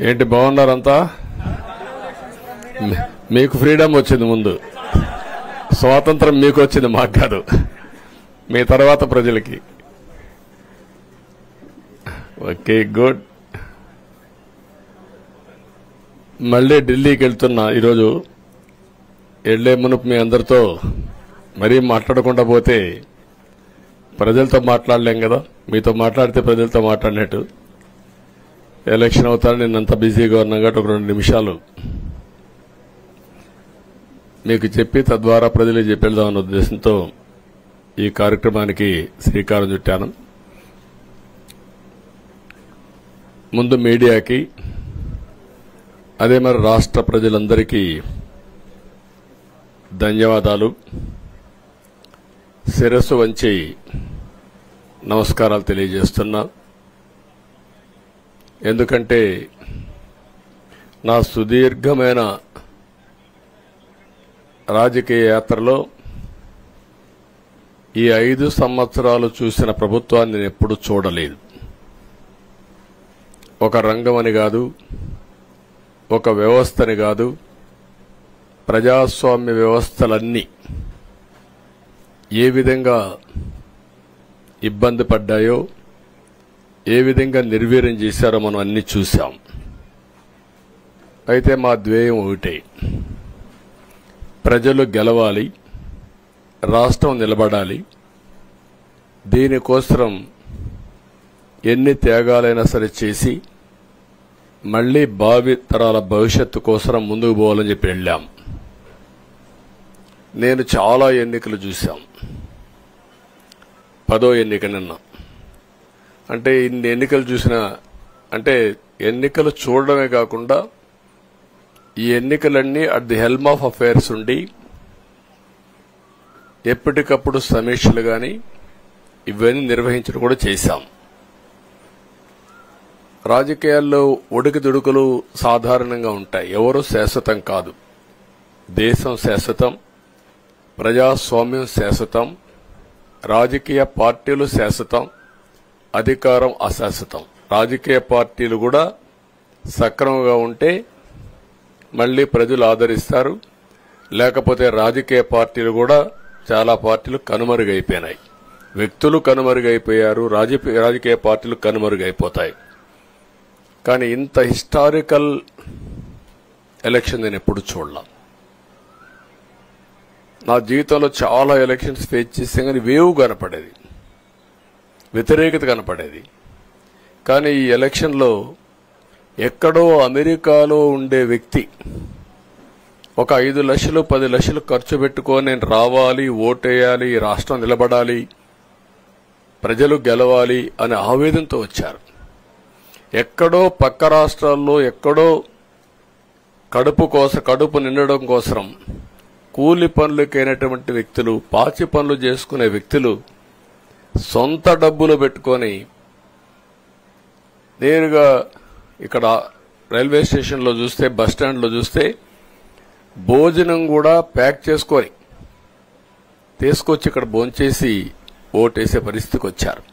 ఏంటి బాగున్నారంతా? మీకు ఫ్రీడమ్ వచ్చింది, ముందు స్వాతంత్రం మీకు వచ్చింది, మాకు కాదు. మీ తర్వాత ప్రజలకి. Okay, good. మళ్ళీ ఢిల్లీకి వెళ్తున్నా ఈరోజు. వెళ్లే మునుపు మీ అందరితో మరీ మాట్లాడకుండా పోతే ప్రజలతో మాట్లాడలేం కదా. మీతో మాట్లాడితే ప్రజలతో మాట్లాడినట్టు. ఎలక్షన్ అవుతారు, నిన్నంత బిజీగా ఉన్నా కాబట్టి ఒక 2 నిమిషాలు మీకు చెప్పి తద్వారా ప్రజలకు చెప్పేద్దామన్న ఉద్దేశంతో ఈ కార్యక్రమానికి శ్రీకారం చుట్టాను. ముందు మీడియాకి, అదే మరి రాష్ట్ర ప్రజలందరికీ ధన్యవాదాలు. శిరస్సు వంచి నమస్కారాలు తెలియజేస్తున్నా. ఎందుకంటే నా సుదీర్ఘమైన రాజకీయ యాత్రలో ఈ 5 సంవత్సరాలు చూసిన ప్రభుత్వాన్ని నేను ఎప్పుడూ చూడలేదు. ఒక రంగమని కాదు, ఒక వ్యవస్థని కాదు, ప్రజాస్వామ్య వ్యవస్థలన్నీ ఏ విధంగా ఇబ్బంది పడ్డాయో, ఏ విధంగా నిర్వీర్యం చేశారో మనం అన్ని చూశాం. అయితే మా ధ్యేయం ఒకటే, ప్రజలు గెలవాలి, రాష్ట్రం నిలబడాలి. దీనికోసం ఎన్ని త్యాగాలైనా సరే చేసి మళ్లీ భావి తరాల భవిష్యత్తు కోసం ముందుకు పోవాలని చెప్పి వెళ్ళాం. నేను చాలా ఎన్నికలు చూశాం. 10వ ఎన్నిక నిన్న. అంటే ఇన్ని ఎన్నికలు చూసినా, అంటే ఎన్నికలు చూడడమే కాకుండా ఈ ఎన్నికలన్నీ at the helm of affairs ఉండి ఎప్పటికప్పుడు సమీక్షలు గాని ఇవన్నీ నిర్వహించడం కూడా చేశాం. రాజకీయాల్లో ఒడికిదుడుకులు సాధారణంగా ఉంటాయి. ఎవరు శాశ్వతం కాదు. దేశం శాశ్వతం, ప్రజాస్వామ్యం శాశ్వతం, రాజకీయ పార్టీలు శాశ్వతం, అధికారం అశాశ్వతం. రాజకీయ పార్టీలు కూడా సక్రమంగా ఉంటే మళ్లీ ప్రజలు ఆదరిస్తారు. లేకపోతే రాజకీయ పార్టీలు కూడా చాలా పార్టీలు కనుమరుగైపోయినాయి. వ్యక్తులు కనుమరుగైపోయారు, రాజకీయ పార్టీలు కనుమరుగైపోతాయి. కానీ ఇంత హిస్టారికల్ ఎలక్షన్ నేను ఎప్పుడు చూడలా. నా జీవితంలో చాలా ఎలక్షన్స్ ఫేస్ చేసాం, కానీ వేవ్ కనపడేది, వ్యతిరేకత కనపడేది. కానీ ఈ ఎలక్షన్లో ఎక్కడో అమెరికాలో ఉండే వ్యక్తి ఒక 5 లక్షలు 10 లక్షలు ఖర్చు పెట్టుకొని నేను రావాలి, ఓటేయాలి, రాష్ట్రం నిలబడాలి, ప్రజలు గెలవాలి అనే ఆవేదనతో వచ్చారు. ఎక్కడో పక్క రాష్ట్రాల్లో ఎక్కడో కడుపు నిండడం కోసం కూలి పనులకైనటువంటి వ్యక్తులు, పాచి పనులు చేసుకునే వ్యక్తులు సొంత డబ్బులు పెట్టుకొని నేరుగా ఇక్కడ రైల్వే స్టేషన్లో చూస్తే, బస్టాండ్లో చూస్తే భోజనం కూడా ప్యాక్ చేసుకొని తీసుకొచ్చి ఇక్కడ భోంచేసి ఓటేసే పరిస్థితికి వచ్చారు.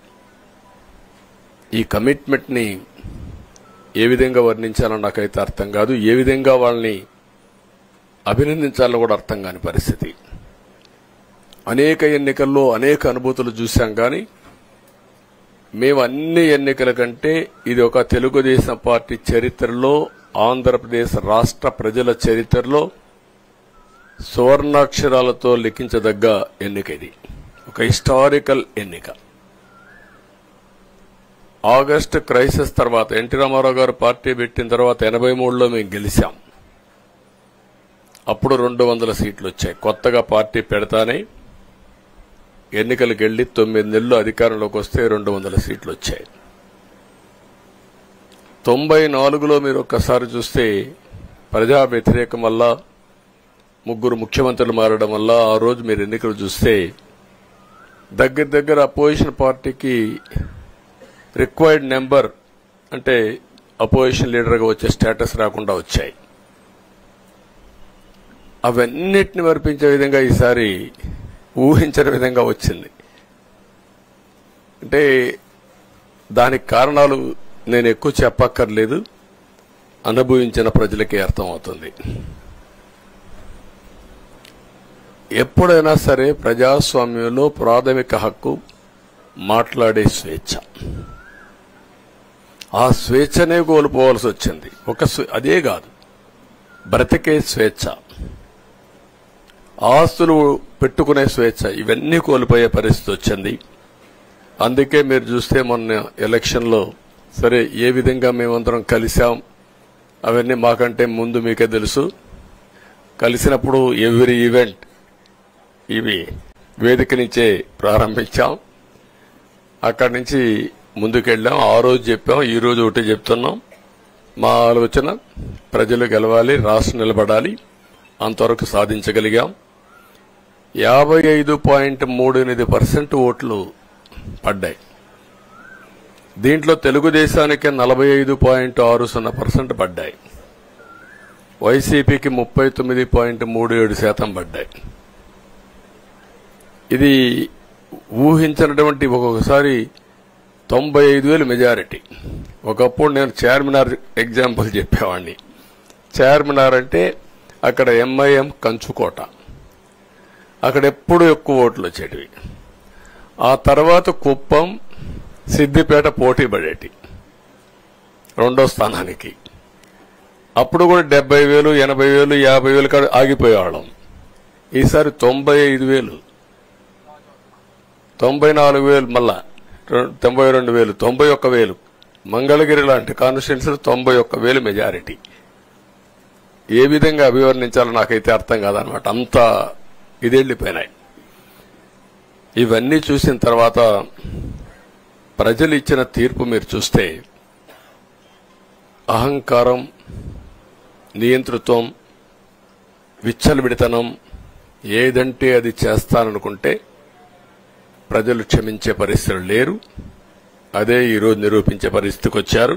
ఈ కమిట్మెంట్ ని ఏ విధంగా వర్ణించాలో నాకైతే అర్థం కాదు. ఏ విధంగా వాళ్ళని అభినందించాలో కూడా అర్థం కాని పరిస్థితి. అనేక ఎన్నికల్లో అనేక అనుభూతులు చూశాం. కానీ మేము అన్ని ఎన్నికల కంటే ఇది ఒక తెలుగుదేశం పార్టీ చరిత్రలో, ఆంధ్రప్రదేశ్ రాష్ట్ర ప్రజల చరిత్రలో సువర్ణాక్షరాలతో లిఖించదగ్గ ఎన్నిక. ఇది ఒక హిస్టారికల్ ఎన్నిక. ఆగస్టు క్రైసిస్ తర్వాత, ఎన్టీ రామారావు గారు పార్టీ పెట్టిన తర్వాత 83లో మేము గెలిచాం. అప్పుడు 200 సీట్లు వచ్చాయి. కొత్తగా పార్టీ పెడతానే ఎన్నికలకు వెళ్లి 9 నెలలు అధికారంలోకి వస్తే 200 సీట్లు వచ్చాయి. 94లో మీరు ఒక్కసారి చూస్తే ప్రజా వ్యతిరేకం వల్ల 3 ముఖ్యమంత్రులు మారడం వల్ల ఆ రోజు మీరు ఎన్నికలు చూస్తే దగ్గర అపోజిషన్ పార్టీకి రిక్వైర్డ్ నెంబర్, అంటే అపోజిషన్ లీడర్గా వచ్చే స్టేటస్ రాకుండా వచ్చాయి. అవన్నిటిని మరిపించే విధంగా ఈసారి ఊహించని విధంగా వచ్చింది. అంటే దానికి కారణాలు నేను ఎక్కువ చెప్పక్కర్లేదు. అనుభవించిన ప్రజలకే అర్థమవుతుంది. ఎప్పుడైనా సరే ప్రజాస్వామ్యంలో ప్రాథమిక హక్కు మాట్లాడే స్వేచ్ఛ. ఆ స్వేచ్ఛనే కోల్పోవాల్సి వచ్చింది. అదే కాదు, బ్రతికే స్వేచ్ఛ, ఆస్తులు పెట్టుకునే స్వేచ్ఛ, ఇవన్నీ కోల్పోయే పరిస్థితి వచ్చింది. అందుకే మీరు చూస్తే మొన్న ఎలక్షన్లో సరే ఏ విధంగా మేమందరం కలిశాం అవన్నీ మాకంటే ముందు మీకే తెలుసు. కలిసినప్పుడు ఎవ్రీ ఈవెంట్ ఇవి వేదిక నుంచే ప్రారంభించాం. అక్కడి నుంచి ముందుకెళ్ళాం. ఆ రోజు చెప్పాం, ఈ రోజు ఒకటి చెప్తున్నాం. మా ఆలోచన ప్రజలు గెలవాలి, రాష్ట్రం నిలబడాలి. అంతవరకు సాధించగలిగాం. 55.38% ఓట్లు పడ్డాయి. దీంట్లో తెలుగుదేశానికి 45.60% పడ్డాయి. వైసీపీకి 39.37% పడ్డాయి. ఇది ఊహించినటువంటి ఒక్కొక్కసారి 95,000 మెజారిటీ. ఒకప్పుడు నేను చార్మినార్ ఎగ్జాంపుల్ చెప్పేవాడిని. చార్మినార్ అంటే అక్కడ ఎంఐఎం కంచుకోట, అక్కడ ఎప్పుడు ఎక్కువ ఓట్లు వచ్చేటివి. ఆ తర్వాత కుప్పం, సిద్దిపేట పోటీ పడేటి రెండో స్థానానికి. అప్పుడు కూడా 70,000, 80,000, 50,000 కాడ ఆగిపోయేవాళ్ళం. ఈసారి 95,000, 94,000, మళ్ళా 92,000, 91,000. మంగళగిరి లాంటి కాన్స్టిట్యున్సీలు 91,000 మెజారిటీ. ఏ విధంగా అభివర్ణించాలో నాకైతే అర్థం కాదనమాట. అంతా ఇదెళ్లిపోయినాయి. ఇవన్నీ చూసిన తర్వాత ప్రజలు ఇచ్చిన తీర్పు మీరు చూస్తే అహంకారం, నియంతృత్వం, విచ్చలవిడితనం, ఏదంటే అది చేస్తాననుకుంటే ప్రజలు క్షమించే పరిస్థితులు లేరు. అదే ఈరోజు నిరూపించే పరిస్థితికి వచ్చారు.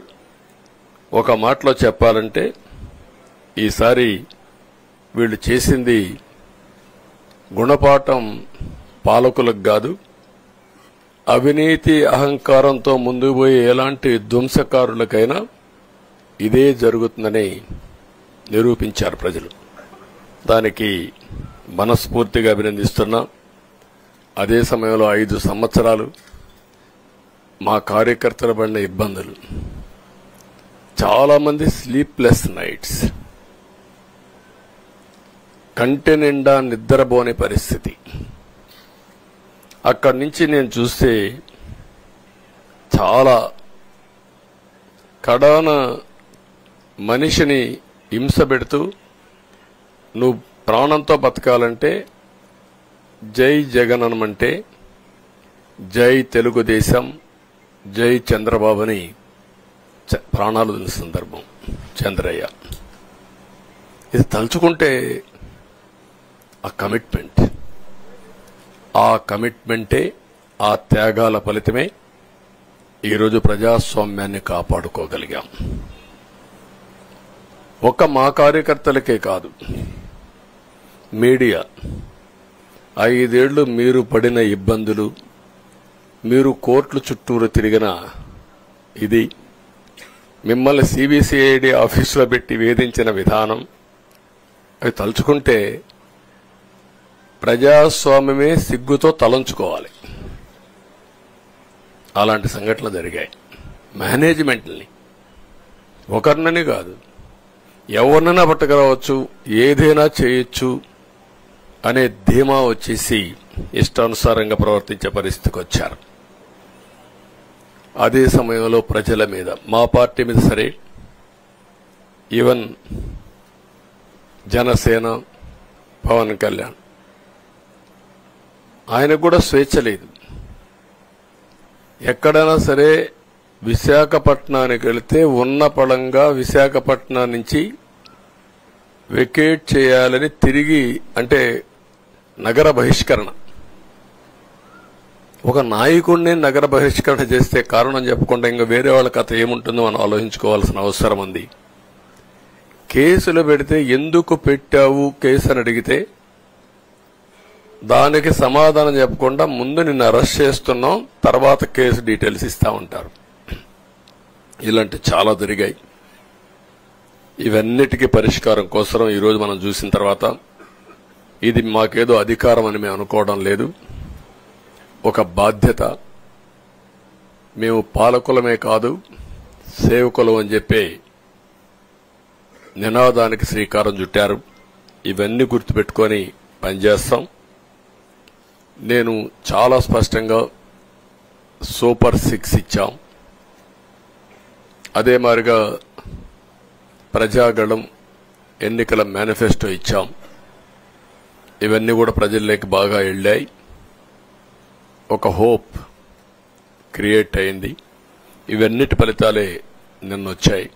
ఒక మాటలో చెప్పాలంటే ఈసారి వీళ్ళు చేసింది గుణపాఠం పాలకులకు కాదు, అవినీతి అహంకారంతో ముందుకు పోయే ఎలాంటి ధ్వంసకారులకైనా ఇదే జరుగుతుందని నిరూపించారు ప్రజలు. దానికి మనస్ఫూర్తిగా అభినందిస్తున్నా. అదే సమయంలో 5 సంవత్సరాలు మా కార్యకర్తల పడిన ఇబ్బందులు, చాలా మంది స్లీప్లెస్ నైట్స్, కంటి నిండా నిద్రపోని పరిస్థితి. అక్కడి నుంచి నేను చూస్తే చాలా కడాన మనిషిని హింస పెడుతూ నువ్వు ప్రాణంతో బతకాలంటే జై జగన్ అనమంటే జై తెలుగుదేశం, జై చంద్రబాబుని ప్రాణాలు వదిలిన సందర్భం చంద్రయ్య. ఇది తలుచుకుంటే ఆ కమిట్మెంటే, ఆ త్యాగాల ఫలితమే ఈరోజు ప్రజాస్వామ్యాన్ని కాపాడుకోగలిగాం. ఒక మా కార్యకర్తలకే కాదు, మీడియా 5 ఏళ్లు మీరు పడిన ఇబ్బందులు, మీరు కోర్టుల చుట్టూరు తిరిగిన ఇది, మిమ్మల్ని సిబిసిఐడి ఆఫీసులో పెట్టి వేధించిన విధానం, అవి తలుచుకుంటే ప్రజాస్వామ్యమే సిగ్గుతో తలంచుకోవాలి. అలాంటి సంఘటనలు జరిగాయి. మేనేజ్మెంట్ని ఒకరినని కాదు, ఎవరినైనా పట్టుకురావచ్చు, ఏదైనా చేయొచ్చు అనే ధీమా వచ్చేసి ఇష్టానుసారంగా ప్రవర్తించే పరిస్థితికి వచ్చారు. అదే సమయంలో ప్రజల మీద, మా పార్టీ మీద సరే, ఈవెన్ జనసేన, పవన్ కళ్యాణ్, ఆయనకు కూడా స్వేచ్ఛ లేదు. ఎక్కడైనా సరే విశాఖపట్నానికి వెళితే ఉన్న పళంగా విశాఖపట్నం నుంచి వెకేట్ చేయాలని తిరిగి, అంటే నగర బహిష్కరణ. ఒక నాయకుడిని నగర బహిష్కరణ చేస్తే కారణం చెప్పకుండా ఇంకా వేరే వాళ్ళ కథ ఏముంటుందో మనం ఆలోచించుకోవాల్సిన అవసరం ఉంది. కేసులు పెడితే ఎందుకు పెట్టావు కేసు అని అడిగితే దానికి సమాధానం చెప్పకుండా ముందు నిన్ను అరెస్ట్ చేస్తున్నాం, తర్వాత కేసు డీటెయిల్స్ ఇస్తా ఉంటారు. ఇలాంటి చాలా జరిగాయి. ఇవన్నిటికీ పరిష్కారం కోసం ఈరోజు మనం చూసిన తర్వాత ఇది మాకేదో అధికారం అని మేము అనుకోవడం లేదు, ఒక బాధ్యత. మేము పాలకులమే కాదు సేవకులం అని చెప్పే నినాదానికి శ్రీకారం చుట్టారు. ఇవన్నీ గుర్తుపెట్టుకొని పనిచేస్తాం. నేను చాలా స్పష్టంగా సూపర్ 6 ఇచ్చాం. అదే మాదిరిగా ప్రజాగళం ఎన్నికల మేనిఫెస్టో ఇచ్చాం. ఇవన్నీ కూడా ప్రజల్లోకి బాగా వెళ్ళాయి. ఒక హోప్ క్రియేట్ అయింది. ఇవన్నిటి ఫలితాలే నిన్నొచ్చాయి.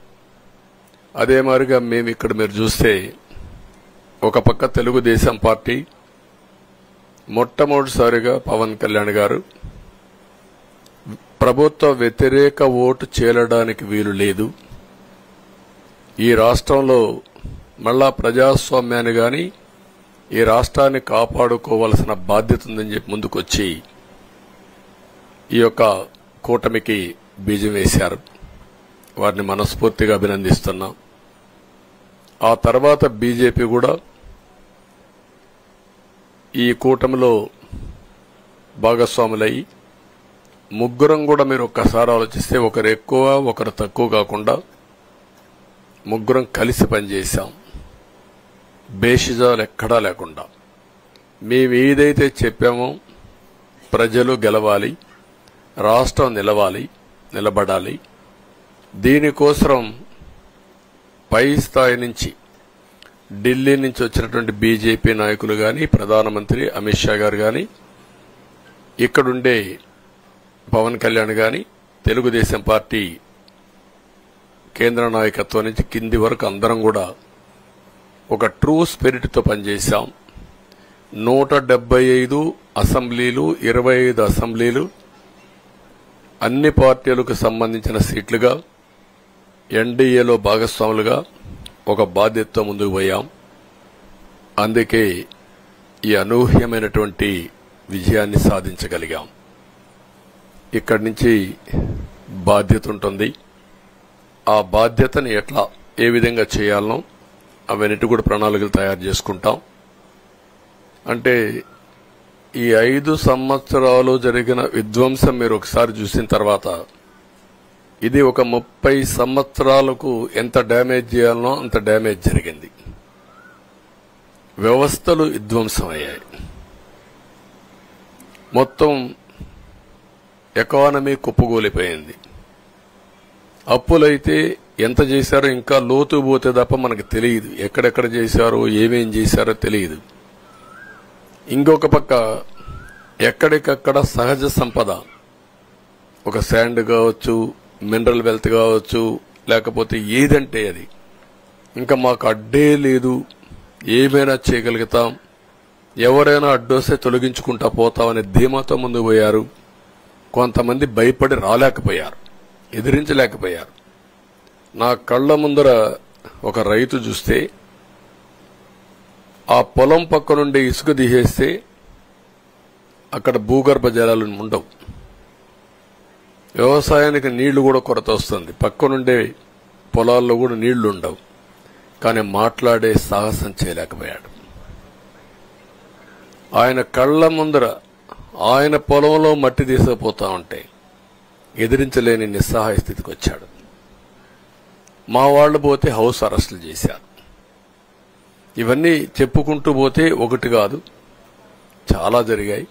అదే మాదిరిగా మేము ఇక్కడ మీరు చూస్తే ఒక పక్క తెలుగుదేశం పార్టీ మొట్టమొదటిసారిగా పవన్ కళ్యాణ్ గారు ప్రభుత్వ వ్యతిరేక ఓటు చేరడానికి వీలు లేదు, ఈ రాష్ట్రంలో మళ్ళా ప్రజాస్వామ్యాన్ని గాని ఈ రాష్ట్రాన్ని కాపాడుకోవాల్సిన బాధ్యత ఉందని చెప్పి ముందుకొచ్చి ఈ యొక్క కూటమికి బీజం వేశారు. వారిని మనస్ఫూర్తిగా అభినందిస్తున్నాం. ఆ తర్వాత బీజేపీ కూడా ఈ కూటమిలో భాగస్వాములయ్యి ముగ్గురం కూడా మీరు ఒక్కసారి ఆలోచిస్తే ఒకరు ఎక్కువ ఒకరు తక్కువ కాకుండా ముగ్గురం కలిసి పనిచేశాం. బేషిజాలు ఎక్కడా లేకుండా మేము ఏదైతే చెప్పామో ప్రజలు గెలవాలి, రాష్ట్రం నిలబడాలి, దీనికోసం పై స్థాయి నుంచి ఢిల్లీ నుంచి వచ్చినటువంటి బీజేపీ నాయకులు గాని ప్రధానమంత్రి అమిత్ షా గారు గాని ఇక్కడుండే పవన్ కళ్యాణ్ గాని తెలుగుదేశం పార్టీ కేంద్ర నాయకత్వం నుంచి కింది వరకు అందరం కూడా ఒక ట్రూ స్పిరిట్ తో పనిచేశాం. 175 అసెంబ్లీలు, 25 అసెంబ్లీలు అన్ని పార్టీలకు సంబంధించిన సీట్లుగా ఎన్డీఏలో భాగస్వాములుగా ఒక బాధ్యతతో ముందుకు పోయాం. అందుకే ఈ అనూహ్యమైనటువంటి విజయాన్ని సాధించగలిగాం. ఇక్కడి నుంచి బాధ్యత ఉంటుంది. ఆ బాధ్యతని ఏ విధంగా చేయాలనో అవన్నిటి కూడా ప్రణాళికలు తయారు చేసుకుంటాం. అంటే ఈ 5 సంవత్సరాలు జరిగిన విధ్వంసం మీరు ఒకసారి చూసిన తర్వాత ఇది ఒక 30 సంవత్సరాలకు ఎంత డ్యామేజ్ చేయాలనో అంత డ్యామేజ్ జరిగింది. వ్యవస్థలు విధ్వంసమయ్యాయి. మొత్తం ఎకానమీ కుప్పగూలిపోయింది. అప్పులైతే ఎంత చేశారో ఇంకా లోతు పోతే తప్ప మనకు తెలియదు. ఎక్కడెక్కడ చేశారో ఏమేం చేశారో తెలియదు. ఇంకొక పక్క ఎక్కడికక్కడ సహజ సంపద, ఒక శాండ్ కావచ్చు, మినరల్ వెల్త్ కావచ్చు, లేకపోతే ఏదంటే అది ఇంకా మాకు అడ్డే లేదు, ఏమైనా చేయగలుగుతాం, ఎవరైనా అడ్డొస్తే తొలగించుకుంటా పోతామనే ధీమాతో ముందుకు పోయారు. కొంతమంది భయపడి రాలేకపోయారు, ఎదిరించలేకపోయారు. నా కళ్ల ముందర ఒక రైతు చూస్తే ఆ పొలం పక్క నుండి ఇసుక తీసేస్తే అక్కడ భూగర్భ జలాలు ఉండవు, వ్యవసాయానికి నీళ్లు కూడా కొరత వస్తుంది, పక్క నుండే పొలాల్లో కూడా నీళ్లు ఉండవు. కానీ మాట్లాడే సాహసం చేయలేకపోయాడు. ఆయన కళ్ల ముందర ఆయన పొలంలో మట్టి తీసుకుపోతా ఉంటే ఎదిరించలేని నిస్సహాయ స్థితికి వచ్చాడు. మా వాళ్లు పోతే హౌస్ అరెస్టులు చేశారు. ఇవన్నీ చెప్పుకుంటూ పోతే ఒకటి కాదు, చాలా జరిగాయి.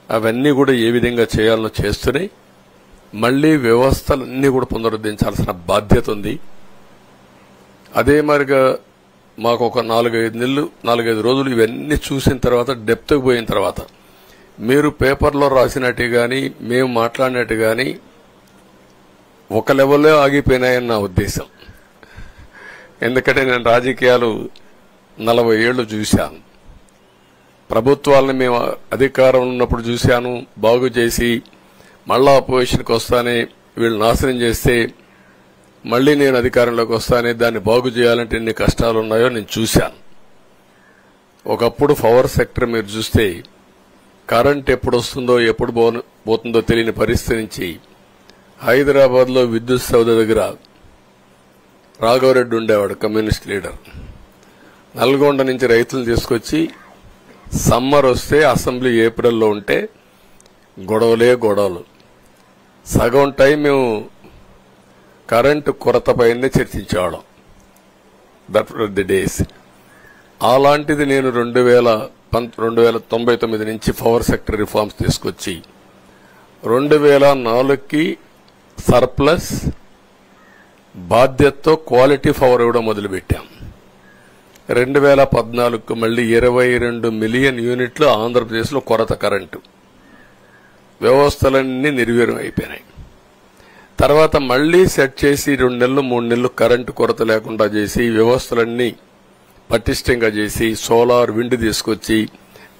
అవన్నీ కూడా ఏ విధంగా చేయాలనో చేస్తూనే మళ్లీ వ్యవస్థలన్నీ కూడా పునరుద్ధరించాల్సిన బాధ్యత ఉంది. అదే మరిగా మాకు ఒక 4-5 రోజులు ఇవన్నీ చూసిన తర్వాత డెప్త్కి పోయిన తర్వాత మీరు పేపర్లో రాసినట్టు గాని మేము మాట్లాడినట్టు గాని ఒక లెవెల్లో ఆగిపోయినాయని నా ఉద్దేశం. ఎందుకంటే నేను రాజకీయాలు 40 ఏళ్లు చూశాను. ప్రభుత్వాలను మేము అధికారం ఉన్నప్పుడు చూశాను, బాగు చేసి మళ్ళా అపోజిషన్కి వస్తానే వీళ్ళు నాశనం చేస్తే మళ్లీ నేను అధికారంలోకి వస్తానే దాన్ని బాగు చేయాలంటే ఎన్ని కష్టాలు ఉన్నాయో నేను చూశాను. ఒకప్పుడు పవర్ సెక్టర్ మీరు చూస్తే కరెంట్ ఎప్పుడు వస్తుందో ఎప్పుడు పోతుందో తెలియని పరిస్థితి నుంచి హైదరాబాద్ లో విద్యుత్ సౌధ దగ్గర రాఘవరెడ్డి ఉండేవాడు, కమ్యూనిస్ట్ లీడర్. నల్గొండ నుంచి రైతులు తీసుకొచ్చి సమ్మర్ వస్తే అసెంబ్లీ ఏప్రిల్లో ఉంటే గొడవలు. సగం టైం మేము కరెంటు కొరతపైనే చర్చించేవాళ్ళం. That were the days. అలాంటిది నేను 1999 నుంచి పవర్ సెక్టర్ రిఫార్మ్స్ తీసుకొచ్చి 2004కి సర్ప్లస్ బాధ్యతతో క్వాలిటీ పవర్ ఇవ్వడం మొదలుపెట్టాం. 2014కు మళ్లీ 22 మిలియన్ యూనిట్లు ఆంధ్రప్రదేశ్లో కొరత కరెంటు. వ్యవస్థలన్నీ నిర్వీర్యం అయిపోయినాయి. తర్వాత మళ్లీ సెట్ చేసి 2 నెలలు 3 నెలలు కరెంటు కొరత లేకుండా చేసి వ్యవస్థలన్నీ పటిష్టంగా చేసి సోలార్ విండ్ తీసుకొచ్చి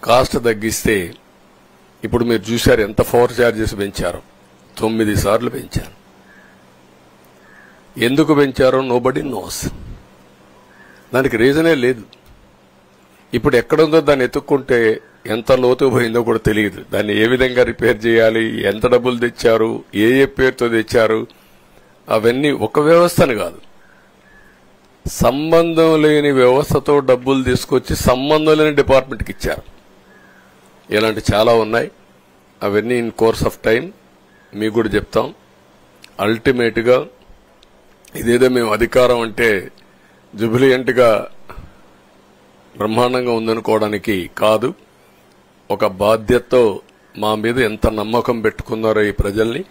కాస్ట్ తగ్గిస్తే ఇప్పుడు మీరు చూశారు ఎంత పవర్ ఛార్జెస్ పెంచారు. 9 సార్లు పెంచారు. ఎందుకు పెంచారో నోబడీ నోస్. దానికి రీజనే లేదు. ఇప్పుడు ఎక్కడుందో దాన్ని ఎత్తుక్కుంటే ఎంత లోతు పోయిందో కూడా తెలియదు. దాన్ని ఏ విధంగా రిపేర్ చేయాలి, ఎంత డబ్బులు తెచ్చారు, ఏ పేరుతో తెచ్చారు, అవన్నీ ఒక వ్యవస్థను కాదు, సంబంధం లేని వ్యవస్థతో డబ్బులు తీసుకొచ్చి సంబంధం లేని డిపార్ట్మెంట్కి ఇచ్చారు. ఇలాంటి చాలా ఉన్నాయి. అవన్నీ ఇన్ కోర్స్ ఆఫ్ టైం మీకు కూడా చెప్తాం. అల్టిమేట్ గా ఇదేదో మేము అధికారం అంటే జుబిలియంట్ గా బ్రహ్మాండంగా ఉందనుకోవడానికి కాదు. ఒక బాధ్యతతో మా మీద ఎంత నమ్మకం పెట్టుకున్నారో ఈ ప్రజల్ని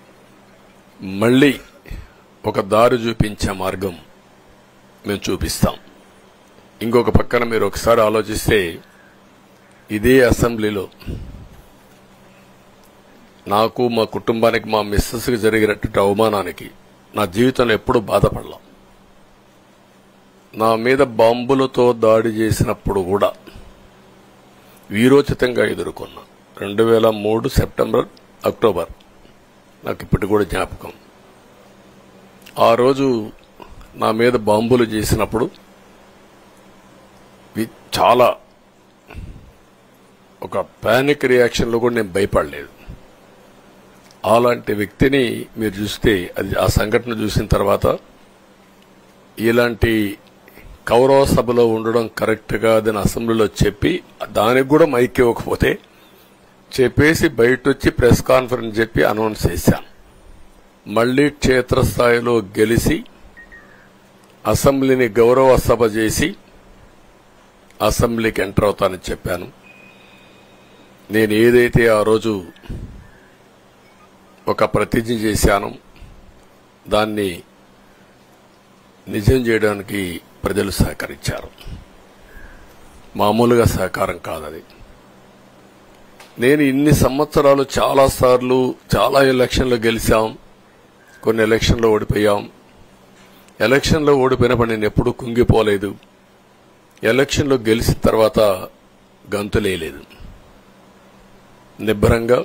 మళ్లీ ఒక దారి చూపించే మార్గం మేము చూపిస్తాం. ఇంకొక పక్కన మీరు ఒకసారి ఆలోచిస్తే ఇదే అసెంబ్లీలో నాకు, మా కుటుంబానికి, మా మిస్సెస్కి జరిగినటువంటి అవమానానికి నా జీవితంలో ఎప్పుడూ బాధపడలా. నా మీద బాంబులతో దాడి చేసినప్పుడు కూడా వీరోచితంగా ఎదుర్కొన్నా. 2003 సెప్టెంబర్, అక్టోబర్ నాకు ఇప్పటికి కూడా జ్ఞాపకం. ఆ రోజు నా మీద బాంబులు చేసినప్పుడు చాలా ఒక పానిక్ రియాక్షన్లో కూడా నేను భయపడలేదు. అలాంటి వ్యక్తిని మీరు చూస్తే అది ఆ సంఘటన చూసిన తర్వాత ఇలాంటి కౌరవ సభలో ఉండడం కరెక్ట్ కాదని అసెంబ్లీలో చెప్పి దానికి కూడా మైక్ ఇవ్వకపోతే చెప్పేసి బయట వచ్చి ప్రెస్ కాన్ఫరెన్స్ చెప్పి అనౌన్స్ చేశాను. మళ్లీ క్షేత్రస్థాయిలో గెలిచి అసెంబ్లీని గౌరవ సభ చేసి అసెంబ్లీకి ఎంటర్ అవుతానని చెప్పాను. నేను ఏదైతే ఆ రోజు ఒక ప్రతిజ్ఞ చేశానో దాన్ని నిజం చేయడానికి ప్రజలు సహకరించారు. మామూలుగా సహకారం కాదది. నేను ఇన్ని సంవత్సరాలు చాలాసార్లు చాలా ఎలక్షన్లు గెలిచాం, కొన్ని ఎలక్షన్లో ఓడిపోయాం. ఎలక్షన్లో ఓడిపోయినప్పుడు నేను ఎప్పుడూ కుంగిపోలేదు. ఎలక్షన్లో గెలిచిన తర్వాత గంతులేయలేదు. నిబ్బరంగా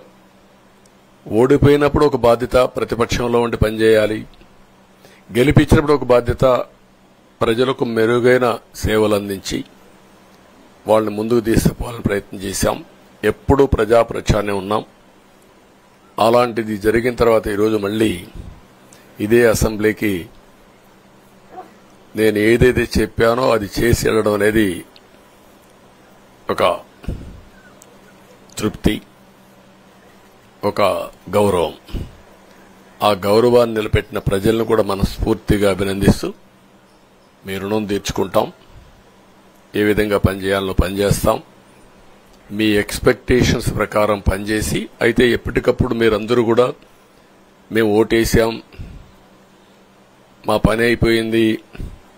ఓడిపోయినప్పుడు ఒక బాధ్యత ప్రతిపక్షంలో ఉండి పనిచేయాలి, గెలిపించినప్పుడు ఒక బాధ్యత ప్రజలకు మెరుగైన సేవలు అందించి వాళ్ళని ముందుకు తీసుకుపోవాలని ప్రయత్నం చేశాం. ఎప్పుడూ ప్రజాప్రచారనే ఉన్నాం. అలాంటిది జరిగిన తర్వాత ఈరోజు మళ్లీ ఇదే అసెంబ్లీకి నేను ఏదైతే చెప్పానో అది చేసి వెళ్ళడం అనేది ఒక తృప్తి, ఒక గౌరవం. ఆ గౌరవాన్ని నిలబెట్టిన ప్రజలను కూడా మనస్ఫూర్తిగా అభినందిస్తూ మీ రుణం తీర్చుకుంటాం. ఏ విధంగా పనిచేయాలో పనిచేస్తాం. మీ ఎక్స్పెక్టేషన్స్ ప్రకారం పనిచేసి అయితే ఎప్పటికప్పుడు మీరందరూ కూడా మేము ఓటేసాం, మా పని అయిపోయింది,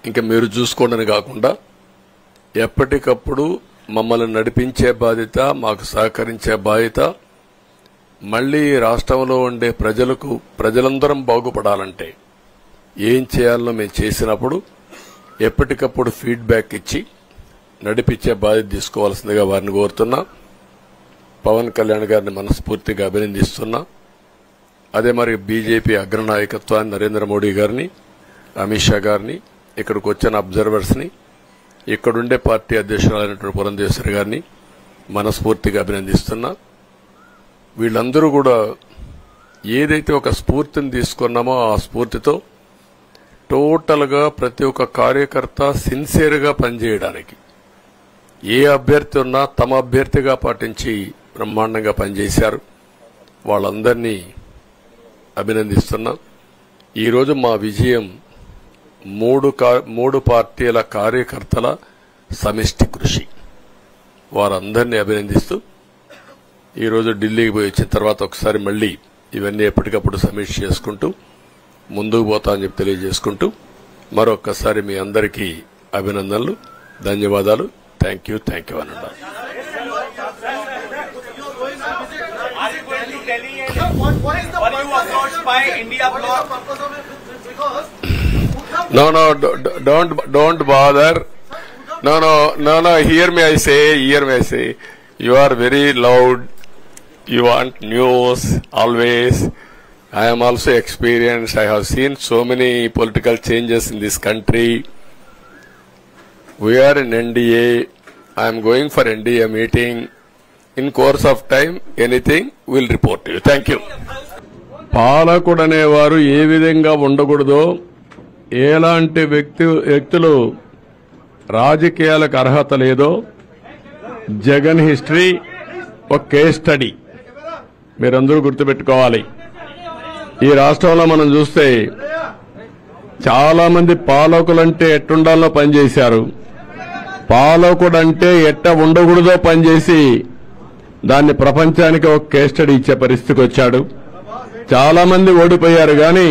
ఇంకా మీరు చూసుకోండి కాకుండా ఎప్పటికప్పుడు మమ్మల్ని నడిపించే బాధ్యత, మాకు సహకరించే బాధ్యత, మళ్లీ రాష్ట్రంలో ఉండే ప్రజలందరం బాగుపడాలంటే ఏం చేయాలో మేము చేసినప్పుడు ఎప్పటికప్పుడు ఫీడ్బ్యాక్ ఇచ్చి నడిపించే బాధ్యత తీసుకోవాల్సిందిగా వారిని కోరుతున్నా. పవన్ కళ్యాణ్ గారిని మనస్ఫూర్తిగా అభినందిస్తున్నా. అదే మరి బీజేపీ అగ్రనాయకత్వాన్ని నరేంద్ర మోడీ గారిని, అమిత్ షా గారిని, ఇక్కడికి వచ్చిన అబ్జర్వర్స్ ని, ఇక్కడుండే పార్టీ అధ్యక్షురాలైనటువంటి పురంధేశ్వరి గారిని మనస్ఫూర్తిగా అభినందిస్తున్నా. వీళ్ళందరూ కూడా ఏదైతే ఒక స్ఫూర్తిని తీసుకున్నామో ఆ స్ఫూర్తితో టోటల్ గా ప్రతి ఒక్క కార్యకర్త సిన్సియర్ గా పనిచేయడానికి ఏ అభ్యర్థి ఉన్నా తమ అభ్యర్థిగా పాటించి బ్రహ్మాండంగా పనిచేశారు. వాళ్ళందరినీ అభినందిస్తున్నా. ఈరోజు మా విజయం మూడు పార్టీల కార్యకర్తల సమిష్టి కృషి. వారందరినీ అభినందిస్తూ ఈరోజు ఢిల్లీకి పోయి వచ్చిన తర్వాత ఒకసారి మళ్లీ ఇవన్నీ ఎప్పటికప్పుడు సమీక్ష చేసుకుంటూ ముందుకు పోతా అని చెప్పి తెలియజేసుకుంటూ మరొక్కసారి మీ అందరికీ అభినందనలు, ధన్యవాదాలు. థ్యాంక్ యూ అనండి. No, don't bother. No, hear me, I say. You are very loud. You want news, always. I am also experienced. I have seen so many political changes in this country. We are in NDA. I am going for NDA meeting. In course of time, anything will report to you. Thank you. పాలకుడు అనేవారు ఏ విధంగా ఉండకూడదో, ఎలాంటి వ్యక్తులు రాజకీయాలకు అర్హత లేదో Jagan history ఒక case study మీరందరూ గుర్తుపెట్టుకోవాలి. ఈ రాష్ట్రంలో మనం చూస్తే చాలా మంది పాలకులంటే ఎట్టుండాలో పనిచేశారు, పాలకుడంటే ఎట్ట ఉండకూడదో పనిచేసి దాన్ని ప్రపంచానికి ఒక కేస్ స్టడీ ఇచ్చే పరిస్థితికి వచ్చాడు. చాలా మంది ఓడిపోయారు, కానీ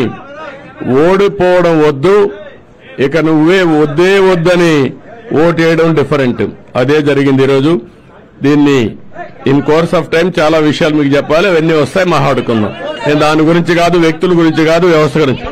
ఓడిపోవడం వద్దు, ఇక నువ్వే వద్దని ఓటేయడం డిఫరెంట్. అదే జరిగింది ఈరోజు. దీన్ని ఇన్ కోర్స్ ఆఫ్ టైం చాలా విషయాలు మీకు చెప్పాలి, అవన్నీ వస్తాయి, మాట్లాడుకుందాం. నేను దాని గురించి కాదు, వ్యక్తుల గురించి కాదు, వ్యవస్థ గురించి.